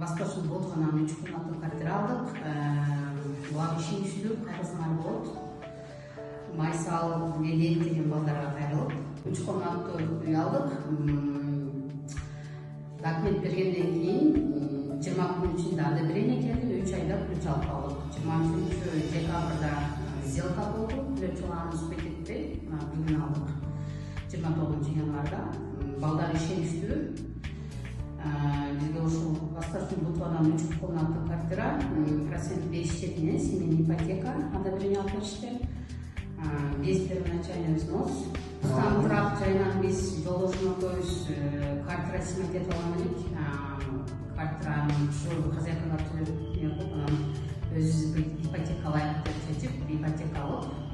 Восточный Ботванан 3 комнаттуу квартира алдык. Буга ишеничтүү кайрылсаңар болот. Майсал, Меден деген балдарга кайрылып 3 комнаттуу үй алдык. Документ бергенден кийин 20 күн ичинде одобрение келди, 3 айда ключ алып алдык. 23 декабрда сделка болду, ключ алганыбыз кетпей, бүгүн алдык. 29 январда балдар ишеничтүү. Бизге ушул Восточный Ботванан 3 комнаттуу квартира, процент 5 четинен семейный ипотека одобрение алып беришти. Без первоначальный взнос. Турак жайынан биз жолдошум экөөбүз квартира смета этип алган элек. Квартиранын ушу хозяйкалар төлөп, өзүбүз ипотека алайык деп чечип, ипотека алып